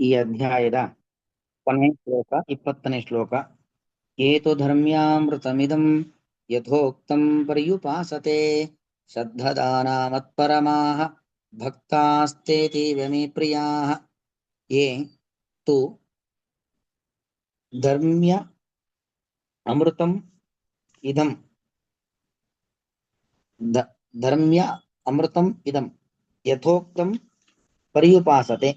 ಈ ಅಧ್ಯಾಯದ ಕೊನೆಯ ಶ್ಲೋಕ 20ನೇ ಶ್ಲೋಕ. ಏತು ಧರ್ಮ್ಯಾಮೃತಮಿದಂ ಯಥೋಕ್ತಂ ಪರ್ಯುಪಾಸತೆ ಶ್ರದ್ಧದಾನಾ ಮತ್ಪರಮಾಃ ಭಕ್ತಾಸ್ತೇತೀವ ಮೇ ಪ್ರಿಯಾಃ. ಯೇ ತು ಧರ್ಮ್ಯ ಅಮೃತಂ ಇದಂ ಧರ್ಮ್ಯ ಅಮೃತಂ ಇದಂ ಯಥೋಕ್ತಂ ಪರ್ಯುಪಾಸತೆ.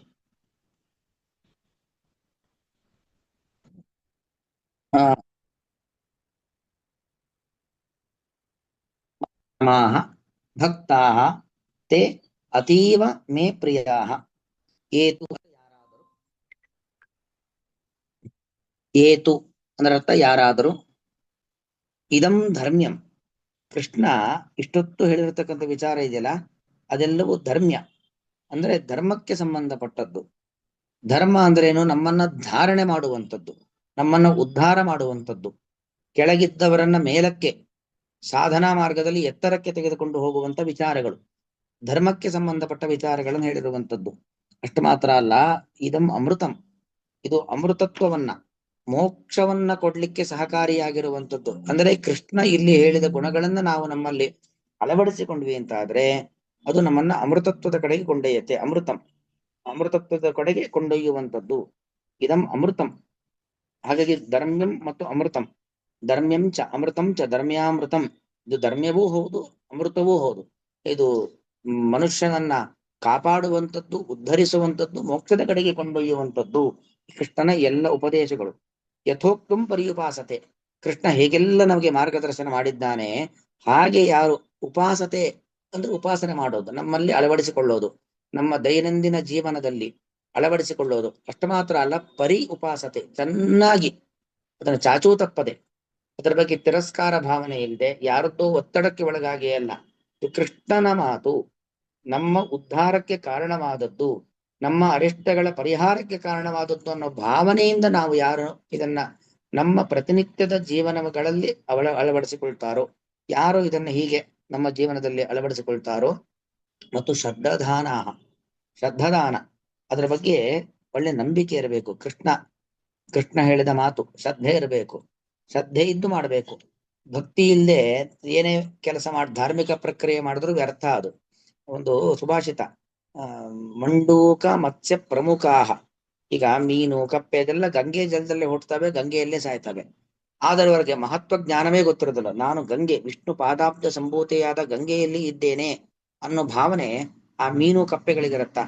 ಭಕ್ತಾಃ ತೇ ಅತೀವ ಮೇ ಪ್ರಿಯಾಃ. ಏತು ಏತು ಅಂದ್ರೆ ಅರ್ಥ ಯಾರಾದರೂ, ಇದಂ ಧರ್ಮ್ಯಂ, ಕೃಷ್ಣ ಇಷ್ಟೊತ್ತು ಹೇಳಿರತಕ್ಕಂಥ ವಿಚಾರ ಇದೆಯಲ್ಲ, ಅದೆಲ್ಲವೂ ಧರ್ಮ್ಯ ಅಂದ್ರೆ ಧರ್ಮಕ್ಕೆ ಸಂಬಂಧಪಟ್ಟದ್ದು. ಧರ್ಮ ಅಂದ್ರೇನು? ನಮ್ಮನ್ನ ಧಾರಣೆ ಮಾಡುವಂಥದ್ದು, ನಮ್ಮನ್ನ ಉದ್ಧಾರ ಮಾಡುವಂಥದ್ದು, ಕೆಳಗಿದ್ದವರನ್ನ ಮೇಲಕ್ಕೆ ಸಾಧನಾ ಮಾರ್ಗದಲ್ಲಿ ಎತ್ತರಕ್ಕೆ ತೆಗೆದುಕೊಂಡು ಹೋಗುವಂತ ವಿಚಾರಗಳು, ಧರ್ಮಕ್ಕೆ ಸಂಬಂಧಪಟ್ಟ ವಿಚಾರಗಳನ್ನು ಹೇಳಿರುವಂಥದ್ದು. ಅಷ್ಟು ಮಾತ್ರ ಅಲ್ಲ, ಇದಂ ಅಮೃತಂ, ಇದು ಅಮೃತತ್ವವನ್ನ, ಮೋಕ್ಷವನ್ನ ಕೊಡ್ಲಿಕ್ಕೆ ಸಹಕಾರಿಯಾಗಿರುವಂಥದ್ದು. ಅಂದ್ರೆ ಕೃಷ್ಣ ಇಲ್ಲಿ ಹೇಳಿದ ಗುಣಗಳನ್ನ ನಾವು ನಮ್ಮಲ್ಲಿ ಅಳವಡಿಸಿಕೊಂಡ್ವಿ ಅಂತ ಆದ್ರೆ ಅದು ನಮ್ಮನ್ನ ಅಮೃತತ್ವದ ಕಡೆಗೆ ಕೊಂಡೊಯ್ಯುತ್ತೆ. ಅಮೃತತ್ವದ ಕಡೆಗೆ ಕೊಂಡೊಯ್ಯುವಂಥದ್ದು ಇದಂ ಅಮೃತಂ. ಹಾಗಾಗಿ ಧರ್ಮ್ಯಂ ಮತ್ತು ಅಮೃತಂ, ಧರ್ಮ್ಯಂ ಚ ಅಮೃತಂ ಚ ಧರ್ಮ್ಯಾಮೃತಂ, ಇದು ಧರ್ಮ್ಯವೂ ಹೌದು ಅಮೃತವೂ ಹೌದು. ಇದು ಮನುಷ್ಯನನ್ನ ಕಾಪಾಡುವಂಥದ್ದು, ಉದ್ಧರಿಸುವಂಥದ್ದು, ಮೋಕ್ಷದ ಕಡೆಗೆ ಕೊಂಡೊಯ್ಯುವಂಥದ್ದು ಕೃಷ್ಣನ ಎಲ್ಲ ಉಪದೇಶಗಳು. ಯಥೋಕ್ತಂ ಪರ್ಯುಪಾಸತೆ, ಕೃಷ್ಣ ಹೇಗೆಲ್ಲ ನಮಗೆ ಮಾರ್ಗದರ್ಶನ ಮಾಡಿದ್ದಾನೆ ಹಾಗೆ ಯಾರು ಉಪಾಸತೆ ಅಂದ್ರೆ ಉಪಾಸನೆ ಮಾಡೋದು, ನಮ್ಮಲ್ಲಿ ಅಳವಡಿಸಿಕೊಳ್ಳೋದು, ನಮ್ಮ ದೈನಂದಿನ ಜೀವನದಲ್ಲಿ ಅಳವಡಿಸಿಕೊಳ್ಳೋದು. ಅಷ್ಟು ಮಾತ್ರ ಅಲ್ಲ, ಪರಿ ಉಪಾಸತೆ, ಚೆನ್ನಾಗಿ ಅದನ್ನು ಚಾಚೂ ತಪ್ಪದೆ, ಅದರ ಬಗ್ಗೆ ತಿರಸ್ಕಾರ ಭಾವನೆ ಇಲ್ಲದೆ, ಯಾರದ್ದೋ ಒತ್ತಡಕ್ಕೆ ಒಳಗಾಗಿ ಅಲ್ಲ, ಇದು ಕೃಷ್ಣನ ಮಾತು, ನಮ್ಮ ಉದ್ಧಾರಕ್ಕೆ ಕಾರಣವಾದದ್ದು, ನಮ್ಮ ಅರಿಷ್ಟಗಳ ಪರಿಹಾರಕ್ಕೆ ಕಾರಣವಾದದ್ದು ಅನ್ನೋ ಭಾವನೆಯಿಂದ ನಾವು ಯಾರು ಇದನ್ನ ನಮ್ಮ ಪ್ರತಿನಿತ್ಯದ ಜೀವನಗಳಲ್ಲಿ ಅಳವಡಿಸಿಕೊಳ್ತಾರೋ, ಯಾರು ಇದನ್ನ ಹೀಗೆ ನಮ್ಮ ಜೀವನದಲ್ಲಿ ಅಳವಡಿಸಿಕೊಳ್ತಾರೋ, ಮತ್ತು ಶ್ರದ್ಧದಾನ, ಅದರ ಬಗ್ಗೆ ಒಳ್ಳೆ ನಂಬಿಕೆ ಇರಬೇಕು. ಕೃಷ್ಣ ಹೇಳಿದ ಮಾತು ಶ್ರದ್ಧೆ ಇರಬೇಕು, ಶ್ರದ್ಧೆ ಇದ್ದು ಮಾಡಬೇಕು. ಭಕ್ತಿ ಇಲ್ಲದೆ ಏನೇ ಕೆಲಸ ಧಾರ್ಮಿಕ ಪ್ರಕ್ರಿಯೆ ಮಾಡಿದ್ರು ವ್ಯರ್ಥ. ಅದು ಒಂದು ಸುಭಾಷಿತ, ಮಂಡೂಕ ಮತ್ಸ್ಯ ಪ್ರಮುಖಾಹ. ಈಗ ಮೀನು ಕಪ್ಪೆ ಇದೆಲ್ಲ ಗಂಗೆ ಜಲದಲ್ಲೇ ಹುಟ್ಟುತ್ತವೆ, ಗಂಗೆಯಲ್ಲೇ ಸಾಯ್ತವೆ. ಆದರೆ ಅವರಿಗೆ ಮಹತ್ವ ಜ್ಞಾನವೇ ಗೊತ್ತಿರೋದಿಲ್ಲ. ನಾನು ಗಂಗೆ, ವಿಷ್ಣು ಪಾದಾಬ್ಜ ಸಂಭೂತೆಯಾದ ಗಂಗೆಯಲ್ಲಿ ಇದ್ದೇನೆ ಅನ್ನೋ ಭಾವನೆ ಆ ಮೀನು ಕಪ್ಪೆಗಳಿಗಿರತ್ತ?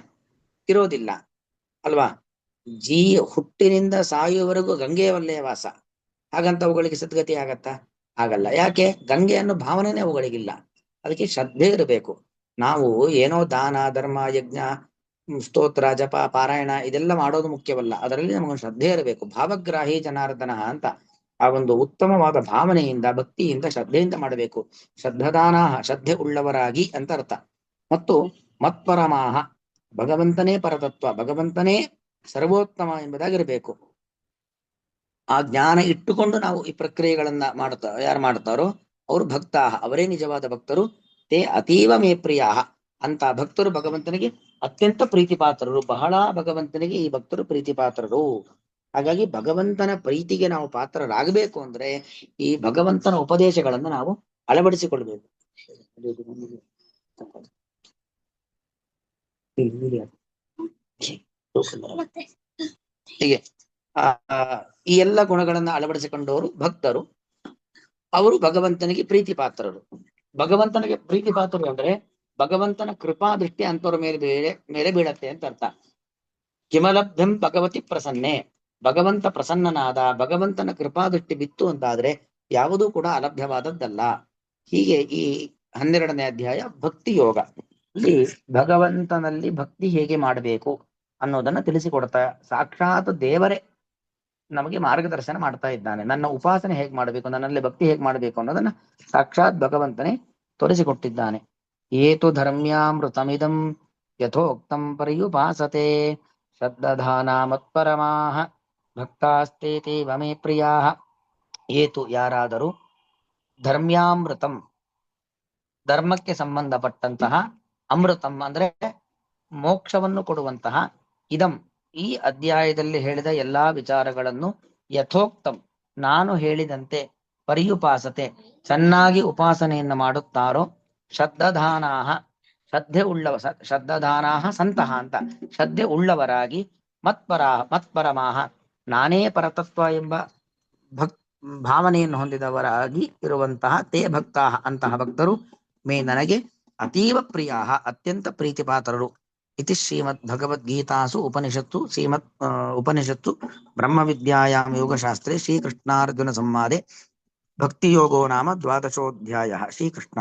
ಇರೋದಿಲ್ಲ ಅಲ್ವಾ? ಹುಟ್ಟಿನಿಂದ ಸಾಯುವವರೆಗೂ ಗಂಗೆಯವಲ್ಲೇ ವಾಸ. ಹಾಗಂತ ಅವುಗಳಿಗೆ ಸದ್ಗತಿ ಆಗತ್ತಾ? ಆಗಲ್ಲ. ಯಾಕೆ? ಗಂಗೆ ಅನ್ನೋ ಭಾವನೆನೇ ಅವುಗಳಿಗಿಲ್ಲ. ಅದಕ್ಕೆ ಶ್ರದ್ಧೆ ಇರಬೇಕು. ನಾವು ಏನೋ ದಾನ ಧರ್ಮ ಯಜ್ಞ ಸ್ತೋತ್ರ ಜಪ ಪಾರಾಯಣ ಇದೆಲ್ಲ ಮಾಡೋದು ಮುಖ್ಯವಲ್ಲ, ಅದರಲ್ಲಿ ನಮಗೊಂದು ಶ್ರದ್ಧೆ ಇರಬೇಕು. ಭಾವಗ್ರಾಹಿ ಜನಾರ್ದನ ಅಂತ ಆ ಒಂದು ಉತ್ತಮವಾದ ಭಾವನೆಯಿಂದ, ಭಕ್ತಿಯಿಂದ, ಶ್ರದ್ಧೆಯಿಂದ ಮಾಡಬೇಕು. ಶ್ರದ್ಧದಾನ, ಶ್ರದ್ಧೆ ಉಳ್ಳವರಾಗಿ ಅಂತ ಅರ್ಥ. ಮತ್ತು ಮತ್ಪರಮಾಹ, ಭಗವಂತನೇ ಪರತತ್ವ, ಭಗವಂತನೇ ಸರ್ವೋತ್ತಮ ಎಂಬುದಾಗಿರಬೇಕು. ಆ ಜ್ಞಾನ ಇಟ್ಟುಕೊಂಡು ನಾವು ಈ ಪ್ರಕ್ರಿಯೆಗಳನ್ನ ಯಾರು ಮಾಡ್ತಾರೋ ಅವರು ಭಕ್ತಾಹ, ಅವರೇ ನಿಜವಾದ ಭಕ್ತರು. ತೇ ಅತೀವ ಮೇ ಪ್ರಿಯಾಹ, ಅಂತ ಭಕ್ತರು ಭಗವಂತನಿಗೆ ಅತ್ಯಂತ ಪ್ರೀತಿ ಪಾತ್ರರು. ಬಹಳ ಭಗವಂತನಿಗೆ ಈ ಭಕ್ತರು ಪ್ರೀತಿ ಪಾತ್ರರು. ಹಾಗಾಗಿ ಭಗವಂತನ ಪ್ರೀತಿಗೆ ನಾವು ಪಾತ್ರರಾಗಬೇಕು ಅಂದ್ರೆ ಈ ಭಗವಂತನ ಉಪದೇಶಗಳನ್ನು ನಾವು ಅಳವಡಿಸಿಕೊಳ್ಬೇಕು. ಹೀಗೆ ಈ ಎಲ್ಲ ಗುಣಗಳನ್ನ ಅಳವಡಿಸಿಕೊಂಡವರು ಭಕ್ತರು, ಅವರು ಭಗವಂತನಿಗೆ ಪ್ರೀತಿ ಪಾತ್ರರು. ಭಗವಂತನಿಗೆ ಪ್ರೀತಿ ಪಾತ್ರರು ಅಂದ್ರೆ ಭಗವಂತನ ಕೃಪಾ ದೃಷ್ಟಿ ಅಂತವ್ರ ಮೇಲೆ ಬೀಳತ್ತೆ ಅಂತ ಅರ್ಥ. ಕಿಮಲಭ್ಯಂ ಭಗವತಿ ಪ್ರಸನ್ನೆ, ಭಗವಂತ ಪ್ರಸನ್ನನಾದ, ಭಗವಂತನ ಕೃಪಾ ದೃಷ್ಟಿ ಬಿತ್ತು ಅಂತಾದ್ರೆ ಯಾವುದೂ ಕೂಡ ಅಲಭ್ಯವಾದದ್ದಲ್ಲ. ಹೀಗೆ ಈ 12ನೇ ಅಧ್ಯಾಯ ಭಕ್ತಿ ಯೋಗ, ಇಲ್ಲಿ ಭಗವಂತನಲ್ಲಿ ಭಕ್ತಿ ಹೇಗೆ ಮಾಡಬೇಕು ಅನ್ನೋದನ್ನ ತಿಳಿಸಿಕೊಡ್ತಾ, ಸಾಕ್ಷಾತ್ ದೇವರೇ ನಮಗೆ ಮಾರ್ಗದರ್ಶನ ಮಾಡ್ತಾ ಇದ್ದಾನೆ. ನನ್ನ ಉಪಾಸನೆ ಹೇಗೆ ಮಾಡಬೇಕು, ನನ್ನಲ್ಲಿ ಭಕ್ತಿ ಹೇಗೆ ಮಾಡಬೇಕು ಅನ್ನೋದನ್ನ ಸಾಕ್ಷಾತ್ ಭಗವಂತನೇ ತೋರಿಸಿಕೊಟ್ಟಿದ್ದಾನೆ. ಏತು ಧರ್ಮ್ಯಾಮೃತಮಿದಂ ಯಥೋಕ್ತಂ ಪರ್ಯುಪಾಸತೆ ಶ್ರದ್ಧಧಾನ ಮತ್ಪರಮಾಃ ಭಕ್ತಾಸ್ತೇತೀವ ಮೇ ಪ್ರಿಯಾಃ. ಏತು ಯಾರಾದರೂ, ಧರ್ಮ್ಯಾಮೃತಂ ಧರ್ಮಕ್ಕೆ ಸಂಬಂಧಪಟ್ಟಂತಹ, ಅಮೃತಂ ಅಂದ್ರೆ ಮೋಕ್ಷವನ್ನು ಕೊಡುವಂತಹ, ಇದಂ ಈ ಅಧ್ಯಾಯದಲ್ಲಿ ಹೇಳಿದ ಎಲ್ಲಾ ವಿಚಾರಗಳನ್ನು ಯಥೋಕ್ತಂ ನಾನು ಹೇಳಿದಂತೆ ಪರ್ಯುಪಾಸತೆ ಚೆನ್ನಾಗಿ ಉಪಾಸನೆಯನ್ನು ಮಾಡುತ್ತಾರೋ ಶ್ರದ್ಧಾನಾಹ ಶ್ರದ್ಧಾನಾಹ ಸಂತಹ ಅಂತ ಶ್ರದ್ಧೆ ಉಳ್ಳವರಾಗಿ ಮತ್ಪರಮಾಹ ನಾನೇ ಪರತತ್ವ ಎಂಬ ಭಾವನೆಯನ್ನು ಹೊಂದಿದವರಾಗಿ ಇರುವಂತಹ ತೇ ಭಕ್ತಾಹ ಅಂತಹ ಭಕ್ತರು ಮೇ ನನಗೆ ಅತೀವ ಪ್ರಿಯಾಹ ಅತ್ಯಂತ ಪ್ರೀತಿಪಾತ್ರರು ಇತಿ ಶ್ರೀಮದ್ ಭಗವದ್ಗೀತಾಸು ಉಪನಿಷತ್ತು ಬ್ರಹ್ಮವಿದ್ಯಾಯಾಂ ಯೋಗಶಾಸ್ತ್ರೆ ಶ್ರೀಕೃಷ್ಣಾರ್ಜುನ ಸಂವಾದೆ ಭಕ್ತಿಯೋಗೋ ನಾಮ ದ್ವಾದಶೋಧ್ಯಾಯ ಶ್ರೀಕೃಷ್ಣ